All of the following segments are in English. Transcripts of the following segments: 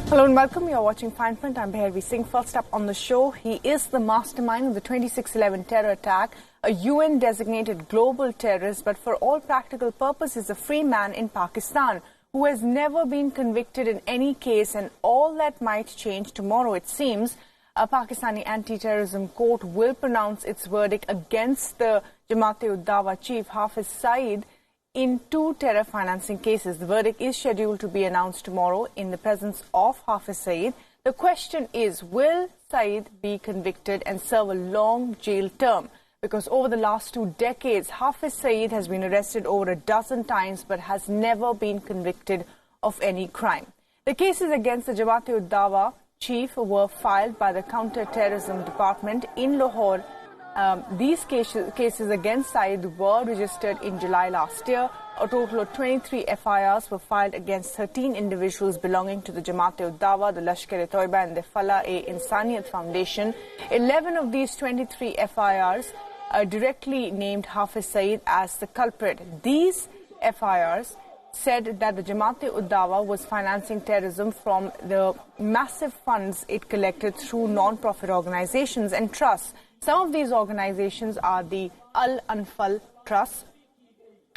Hello and welcome. You're watching Fine Print. I'm Behervi Singh. First up on the show, he is the mastermind of the 26/11 terror attack, a UN-designated global terrorist, but for all practical purposes, a free man in Pakistan who has never been convicted in any case, and all that might change tomorrow, it seems. A Pakistani Anti-Terrorism Court will pronounce its verdict against the Jamaat-ud-Dawah chief Hafiz Saeed in 2 terror financing cases. The verdict is scheduled to be announced tomorrow in the presence of Hafiz Saeed. The question is, will Saeed be convicted and serve a long jail term? Because over the last 2 decades, Hafiz Saeed has been arrested over a dozen times but has never been convicted of any crime. The cases against the Jamaat-ud-Dawah chief were filed by the Counter-Terrorism Department in Lahore. These cases against Saeed were registered in July last year. A total of 23 FIRs were filed against 13 individuals belonging to the Jamaat-ud-Dawah, the Lashkar-e-Toiba and the Falah-e-Insaniyat Foundation. 11 of these 23 FIRs directly named Hafiz Saeed as the culprit. These FIRs said that the Jamaat-ud-Dawah was financing terrorism from the massive funds it collected through non-profit organizations and trusts. Some of these organizations are the Al-Anfal Trust,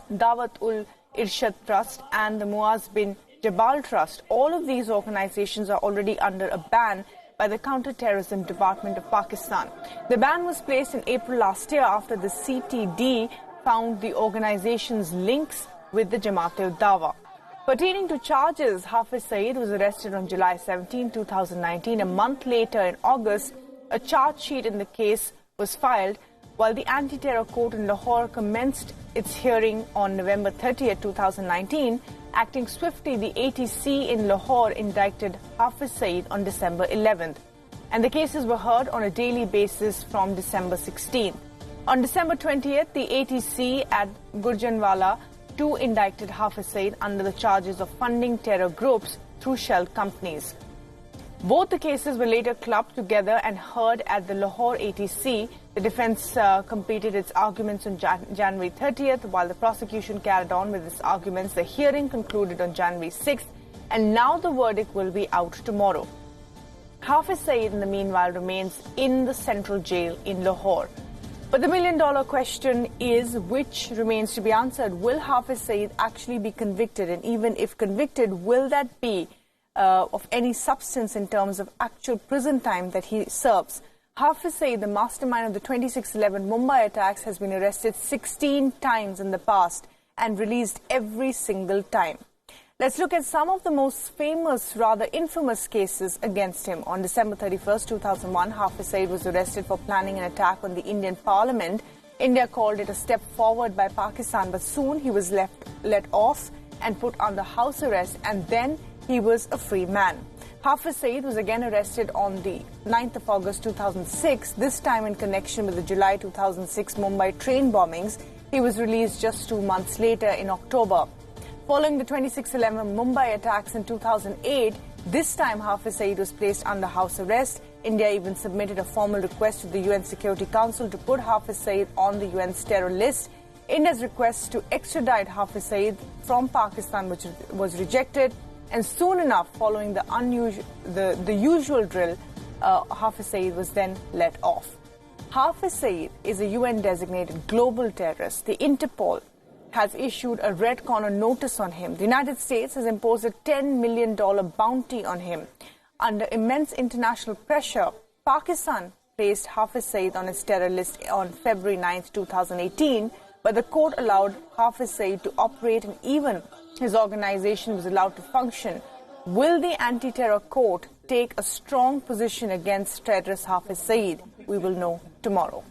Dawat-ul-Irshad Trust and the Muaz bin Jabal Trust. All of these organizations are already under a ban by the Counter-Terrorism Department of Pakistan. The ban was placed in April last year after the CTD found the organization's links with the Jamaat-ud-Dawah. Pertaining to charges, Hafiz Saeed was arrested on July 17, 2019. A month later, in August, a charge sheet in the case was filed, while the Anti-Terror Court in Lahore commenced its hearing on November 30, 2019. Acting swiftly, the ATC in Lahore indicted Hafiz Saeed on December 11th, and the cases were heard on a daily basis from December 16th. On December 20th, the ATC at Gurjanwala too indicted Hafiz Saeed under the charges of funding terror groups through shell companies. Both the cases were later clubbed together and heard at the Lahore ATC. The defense completed its arguments on January 30th, while the prosecution carried on with its arguments. The hearing concluded on January 6th, and now the verdict will be out tomorrow. Hafiz Saeed, in the meanwhile, remains in the central jail in Lahore. But the million-dollar question is, which remains to be answered. Will Hafiz Saeed actually be convicted? And even if convicted, will that be of any substance in terms of actual prison time that he serves? Hafiz Saeed, the mastermind of the 26/11 Mumbai attacks, has been arrested 16 times in the past and released every single time. Let's look at some of the most famous, rather infamous cases against him. On December 31st, 2001, Hafiz Saeed was arrested for planning an attack on the Indian Parliament. India called it a step forward by Pakistan, but soon he was let off and put under house arrest, and then he was a free man. Hafiz Saeed was again arrested on the 9th of August 2006, this time in connection with the July 2006 Mumbai train bombings. He was released just 2 months later in October. Following the 26/11 Mumbai attacks in 2008, this time Hafiz Saeed was placed under house arrest. India even submitted a formal request to the UN Security Council to put Hafiz Saeed on the UN's terror list. India's request to extradite Hafiz Saeed from Pakistan, which was rejected. And soon enough, following the usual drill, Hafiz Saeed was then let off. Hafiz Saeed is a UN-designated global terrorist. The Interpol has issued a red corner notice on him. The United States has imposed a $10 million bounty on him. Under immense international pressure, Pakistan placed Hafiz Saeed on its terror list on February 9, 2018, but the court allowed Hafiz Saeed to operate, and even his organization was allowed to function. Will the Anti-Terror Court take a strong position against terrorist Hafiz Saeed? We will know tomorrow.